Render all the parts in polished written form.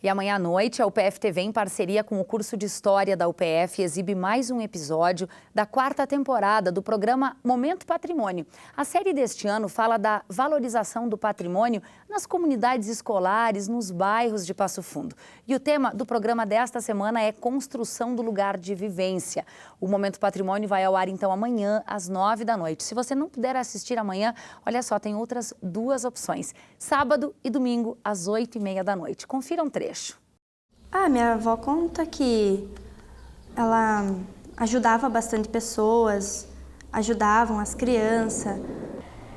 E amanhã à noite, a UPF TV, em parceria com o curso de História da UPF, exibe mais um episódio da 4ª temporada do programa Momento Patrimônio. A série deste ano fala da valorização do patrimônio nas comunidades escolares, nos bairros de Passo Fundo. E o tema do programa desta semana é Construção do Lugar de Vivência. O Momento Patrimônio vai ao ar, então, amanhã, às 9 da noite. Se você não puder assistir amanhã, olha só, tem outras duas opções. Sábado e domingo, às 8h30 da noite. Confira um trecho. Minha avó conta que ela ajudava bastante pessoas, ajudavam as crianças.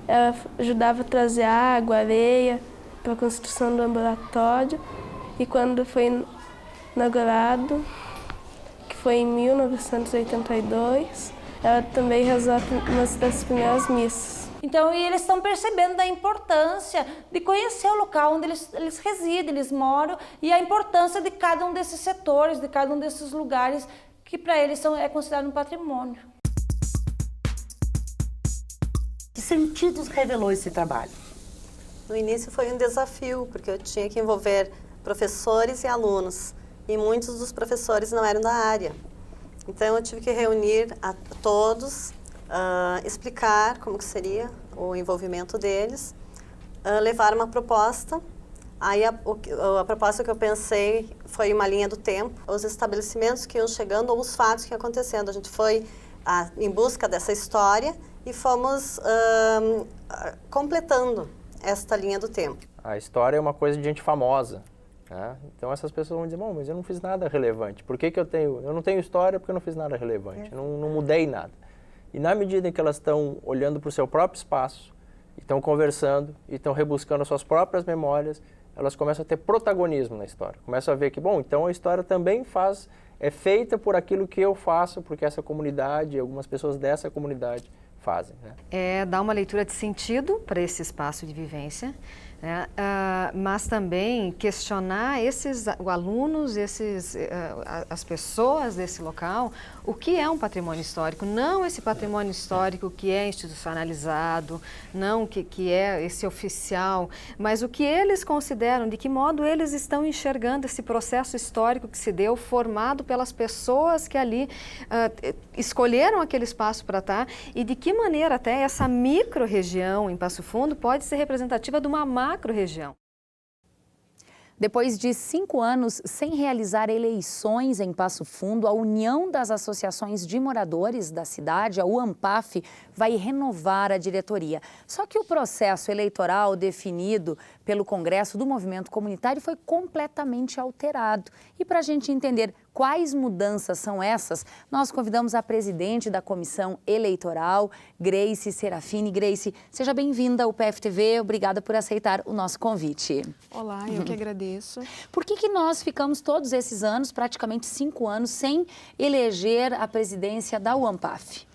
Ela ajudava a trazer água, areia para a construção do ambulatório. E quando foi inaugurado, que foi em 1982, ela também rezou uma das primeiras missas. Então, eles estão percebendo da importância de conhecer o local onde eles residem, eles moram, e a importância de cada um desses setores, de cada um desses lugares, que para eles é considerado um patrimônio. Que sentidos revelou esse trabalho? No início foi um desafio, porque eu tinha que envolver professores e alunos, e muitos dos professores não eram da área. Então, eu tive que reunir a todos, explicar como que seria o envolvimento deles, levar uma proposta. Aí a proposta que eu pensei foi uma linha do tempo, os estabelecimentos que iam chegando ou os fatos que iam acontecendo. A gente foi em busca dessa história e fomos completando esta linha do tempo. A história é uma coisa de gente famosa, né? Então essas pessoas vão dizer, bom, mas eu não fiz nada relevante. Por que eu não tenho história porque eu não fiz nada relevante, não mudei nada. E na medida em que elas estão olhando para o seu próprio espaço, estão conversando, e estão rebuscando as suas próprias memórias, elas começam a ter protagonismo na história. Começam a ver que, bom, então a história também é feita por aquilo que eu faço, porque essa comunidade, algumas pessoas dessa comunidade fazem, né? É dar uma leitura de sentido para esse espaço de vivência, né? Mas também questionar esses alunos, as pessoas desse local, o que é um patrimônio histórico, não esse patrimônio histórico que é institucionalizado, não que é esse oficial, mas o que eles consideram, de que modo eles estão enxergando esse processo histórico que se deu, formado pelas pessoas que ali escolheram aquele espaço para estar, e de que maneira até essa micro-região em Passo Fundo pode ser representativa de uma macro-região. Depois de 5 anos sem realizar eleições em Passo Fundo, a União das Associações de Moradores da cidade, a UAMPAF, vai renovar a diretoria. Só que o processo eleitoral definido pelo Congresso do Movimento Comunitário foi completamente alterado. E para a gente entender quais mudanças são essas, nós convidamos a presidente da Comissão Eleitoral, Grace Serafini. Grace, seja bem-vinda ao UPF TV, obrigada por aceitar o nosso convite. Olá, eu que agradeço. Por que nós ficamos todos esses anos, praticamente 5 anos, sem eleger a presidência da UAMPAF?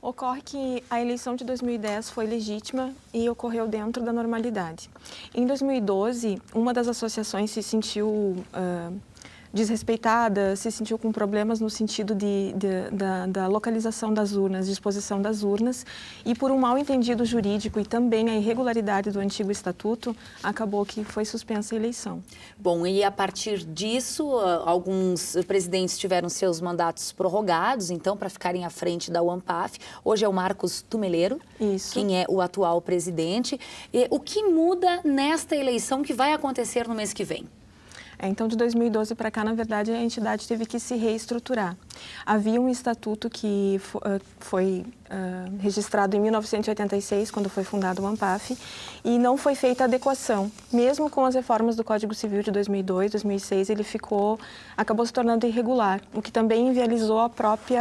Ocorre que a eleição de 2010 foi legítima e ocorreu dentro da normalidade. Em 2012, uma das associações se sentiu desrespeitada, se sentiu com problemas no sentido da localização das urnas, disposição das urnas, e por um mal-entendido jurídico e também a irregularidade do antigo estatuto, acabou que foi suspensa a eleição. Bom, e a partir disso, alguns presidentes tiveram seus mandatos prorrogados, então, para ficarem à frente da UAMPAF. Hoje é o Marcos Tumeleiro, quem é o atual presidente. O que muda nesta eleição que vai acontecer no mês que vem? Então, de 2012 para cá, na verdade, a entidade teve que se reestruturar. Havia um estatuto que foi registrado em 1986, quando foi fundado o AMPAF, e não foi feita adequação. Mesmo com as reformas do Código Civil de 2002, 2006, ele acabou se tornando irregular, o que também inviabilizou a própria,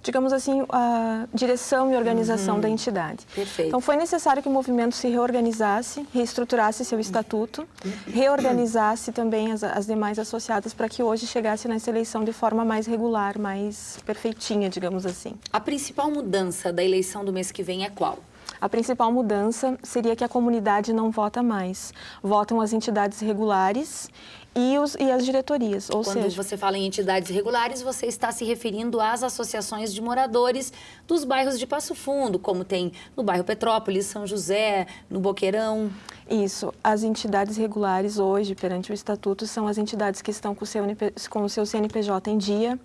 digamos assim, a direção e organização da entidade. Perfeito. Então, foi necessário que o movimento se reorganizasse, reestruturasse seu estatuto, reorganizasse também as demais associadas para que hoje chegasse nessa eleição de forma mais regular, mais perfeitinha, digamos assim. A principal mudança da eleição do mês que vem é qual? A principal mudança seria que a comunidade não vota mais. Votam as entidades regulares e as diretorias, ou Quando seja... você fala em entidades regulares, você está se referindo às associações de moradores dos bairros de Passo Fundo, como tem no bairro Petrópolis, São José, no Boqueirão. Isso. As entidades regulares hoje, perante o Estatuto, são as entidades que estão com o seu CNPJ em dia,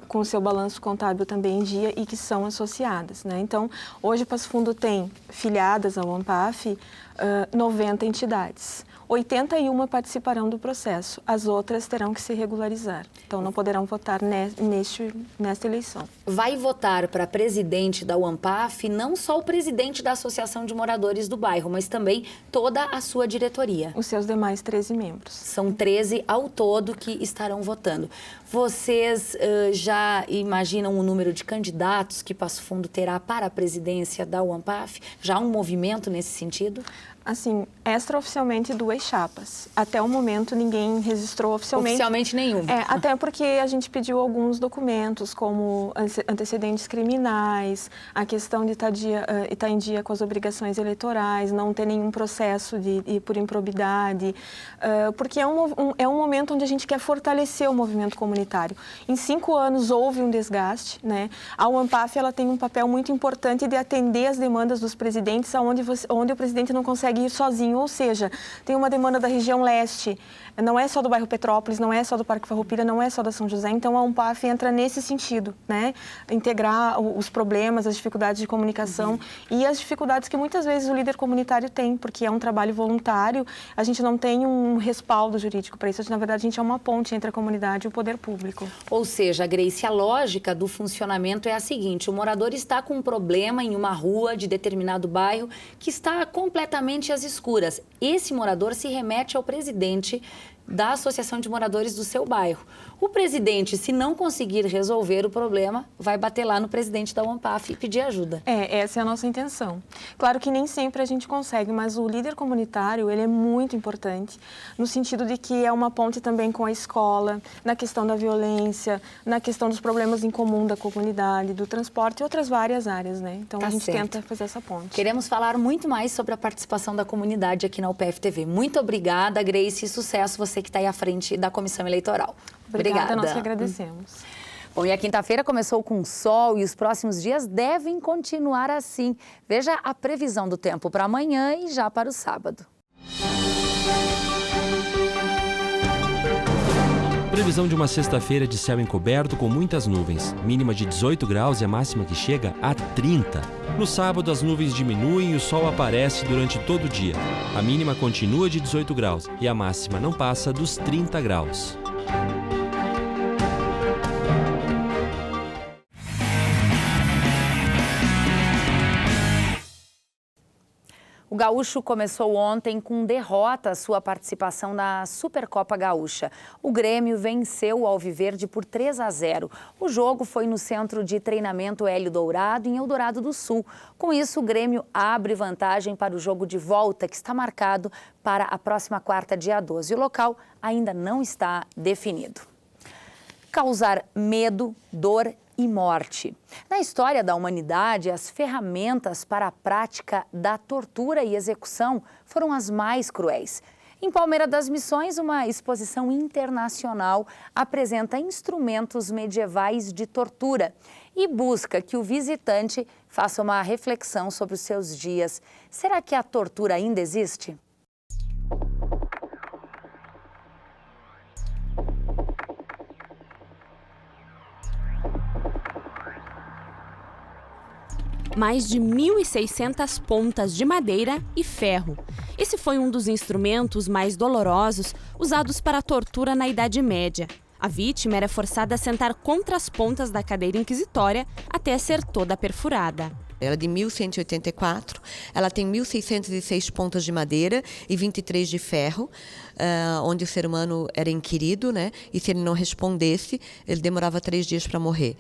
com o seu balanço contábil também em dia e que são associadas, né? Então, hoje Passo Fundo tem filiadas ao ANPAF 90 entidades. 81 participarão do processo, as outras terão que se regularizar. Então, não poderão votar nesta eleição. Vai votar para presidente da UANPAF não só o presidente da Associação de Moradores do bairro, mas também toda a sua diretoria. Os seus demais 13 membros. São 13 ao todo que estarão votando. Vocês já imaginam o número de candidatos que Passo Fundo terá para a presidência da UANPAF? Já há um movimento nesse sentido? Assim, extraoficialmente 2 chapas. Até o momento ninguém registrou oficialmente. Oficialmente nenhum. Até porque a gente pediu alguns documentos, como antecedentes criminais, a questão de estar em dia com as obrigações eleitorais, não ter nenhum processo por improbidade, porque é um momento onde a gente quer fortalecer o movimento comunitário. Em 5 anos houve um desgaste, né? A UANPAF ela tem um papel muito importante de atender as demandas dos presidentes, onde o presidente não consegue ir sozinho, ou seja, tem uma demanda da região leste, não é só do bairro Petrópolis, não é só do Parque Farroupilha, não é só da São José, então a UNPAF entra nesse sentido, né? Integrar os problemas, as dificuldades de comunicação e as dificuldades que muitas vezes o líder comunitário tem, porque é um trabalho voluntário, a gente não tem um respaldo jurídico para isso, na verdade a gente é uma ponte entre a comunidade e o poder público. Ou seja, Grace, a lógica do funcionamento é a seguinte, o morador está com um problema em uma rua de determinado bairro que está completamente às escuras. Esse morador se remete ao presidente da Associação de Moradores do seu bairro. O presidente, se não conseguir resolver o problema, vai bater lá no presidente da UANPAF e pedir ajuda. Essa é a nossa intenção. Claro que nem sempre a gente consegue, mas o líder comunitário, ele é muito importante, no sentido de que é uma ponte também com a escola, na questão da violência, na questão dos problemas em comum da comunidade, do transporte e outras várias áreas, né? Então a gente tenta fazer essa ponte. Queremos falar muito mais sobre a participação da comunidade aqui na UPF TV. Muito obrigada, Grace, e sucesso você que está aí à frente da Comissão Eleitoral. Obrigada, nós que agradecemos. Bom, e a quinta-feira começou com sol e os próximos dias devem continuar assim. Veja a previsão do tempo para amanhã e já para o sábado. Previsão de uma sexta-feira de céu encoberto com muitas nuvens, mínima de 18 graus e a máxima que chega a 30. No sábado, as nuvens diminuem e o sol aparece durante todo o dia. A mínima continua de 18 graus e a máxima não passa dos 30 graus. O Gaúcho começou ontem com derrota a sua participação na Supercopa Gaúcha. O Grêmio venceu o Alviverde por 3-0. O jogo foi no Centro de Treinamento Hélio Dourado, em Eldorado do Sul. Com isso, o Grêmio abre vantagem para o jogo de volta, que está marcado para a próxima quarta, dia 12. O local ainda não está definido. Causar medo, dor e morte. Na história da humanidade, as ferramentas para a prática da tortura e execução foram as mais cruéis. Em Palmeira das Missões, uma exposição internacional apresenta instrumentos medievais de tortura e busca que o visitante faça uma reflexão sobre os seus dias. Será que a tortura ainda existe? Mais de 1.600 pontas de madeira e ferro. Esse foi um dos instrumentos mais dolorosos usados para a tortura na Idade Média. A vítima era forçada a sentar contra as pontas da cadeira inquisitória até ser toda perfurada. Ela é de 1184, ela tem 1.606 pontas de madeira e 23 de ferro, onde o ser humano era inquirido, né? E se ele não respondesse, ele demorava 3 dias para morrer.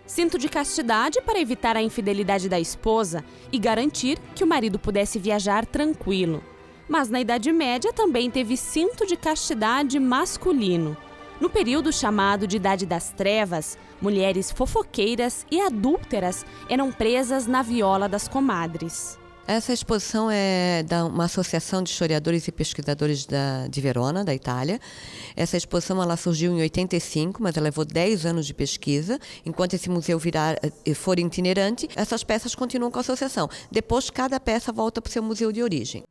Cinto de castidade para evitar a infidelidade da esposa e garantir que o marido pudesse viajar tranquilo. Mas na Idade Média também teve cinto de castidade masculino. No período chamado de Idade das Trevas, mulheres fofoqueiras e adúlteras eram presas na viola das comadres. Essa exposição é de uma associação de historiadores e pesquisadores de Verona, da Itália. Essa exposição ela surgiu em 85, mas ela levou 10 anos de pesquisa. Enquanto esse museu for itinerante, essas peças continuam com a associação. Depois, cada peça volta para o seu museu de origem.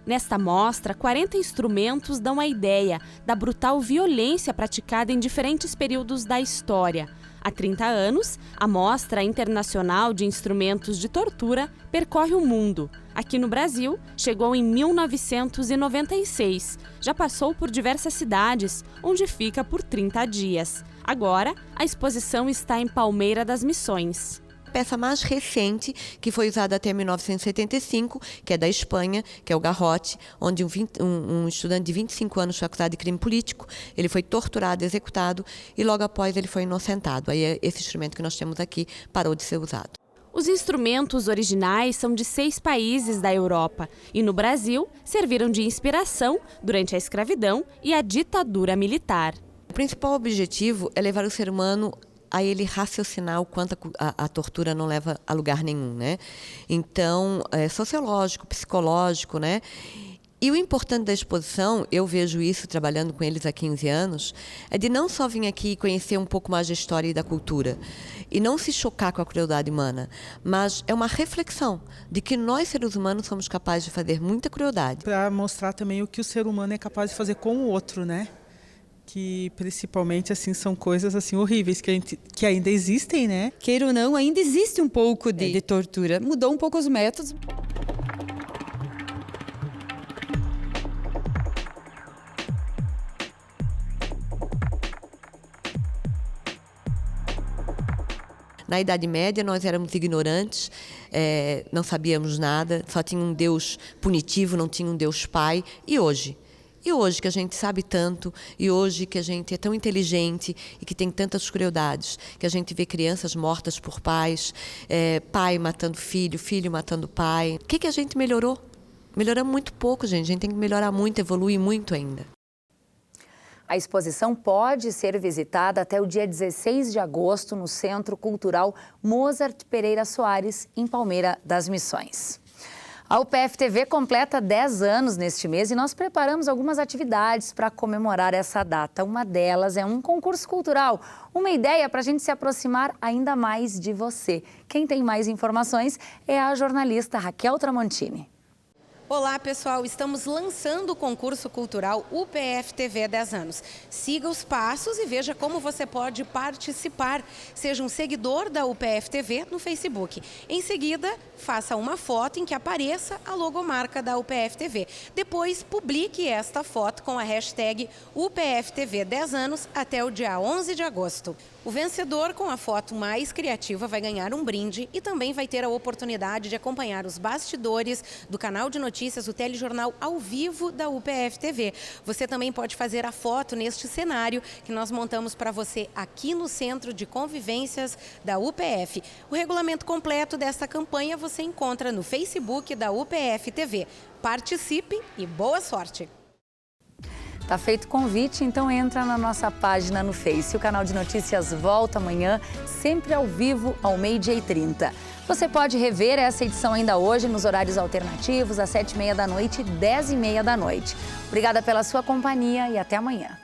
Nesta mostra, 40 instrumentos dão a ideia da brutal violência praticada em diferentes períodos da história. Há 30 anos, a Mostra Internacional de Instrumentos de Tortura percorre o mundo. Aqui no Brasil, chegou em 1996. Já passou por diversas cidades, onde fica por 30 dias. Agora, a exposição está em Palmeira das Missões. A peça mais recente, que foi usada até 1975, que é da Espanha, que é o garrote, onde um estudante de 25 anos foi acusado de crime político, ele foi torturado, executado e logo após ele foi inocentado. Aí esse instrumento que nós temos aqui parou de ser usado. Os instrumentos originais são de 6 países da Europa e no Brasil serviram de inspiração durante a escravidão e a ditadura militar. O principal objetivo é levar o ser humano a ele raciocinar o quanto a tortura não leva a lugar nenhum, né? Então, é sociológico, psicológico, né? E o importante da exposição, eu vejo isso trabalhando com eles há 15 anos, é de não só vir aqui e conhecer um pouco mais da história e da cultura, e não se chocar com a crueldade humana, mas é uma reflexão de que nós, seres humanos, somos capazes de fazer muita crueldade. Para mostrar também o que o ser humano é capaz de fazer com o outro, né? Que principalmente assim são coisas assim horríveis que ainda existem, né? Queira ou não, ainda existe um pouco de tortura. Mudou um pouco os métodos. Na Idade Média, nós éramos ignorantes, não sabíamos nada, só tinha um Deus punitivo, não tinha um Deus Pai. E hoje? E hoje que a gente sabe tanto, e hoje que a gente é tão inteligente e que tem tantas crueldades, que a gente vê crianças mortas por pais, pai matando filho, filho matando pai. O que a gente melhorou? Melhoramos muito pouco, gente. A gente tem que melhorar muito, evoluir muito ainda. A exposição pode ser visitada até o dia 16 de agosto no Centro Cultural Mozart Pereira Soares, em Palmeira das Missões. A UPF-TV completa 10 anos neste mês e nós preparamos algumas atividades para comemorar essa data. Uma delas é um concurso cultural, uma ideia para a gente se aproximar ainda mais de você. Quem tem mais informações é a jornalista Raquel Tramontini. Olá, pessoal. Estamos lançando o concurso cultural UPF-TV 10 anos. Siga os passos e veja como você pode participar. Seja um seguidor da UPF-TV no Facebook. Em seguida, faça uma foto em que apareça a logomarca da UPF-TV. Depois, publique esta foto com a hashtag UPF-TV 10 anos até o dia 11 de agosto. O vencedor com a foto mais criativa vai ganhar um brinde e também vai ter a oportunidade de acompanhar os bastidores do canal de notícias, o telejornal ao vivo da UPF-TV. Você também pode fazer a foto neste cenário que nós montamos para você aqui no Centro de Convivências da UPF. O regulamento completo desta campanha você encontra no Facebook da UPF-TV. Participe e boa sorte! Tá feito o convite, então entra na nossa página no Face. O canal de notícias volta amanhã, sempre ao vivo, ao 12h30. Você pode rever essa edição ainda hoje nos horários alternativos, às 7h30 da noite e 10h30 da noite. Obrigada pela sua companhia e até amanhã.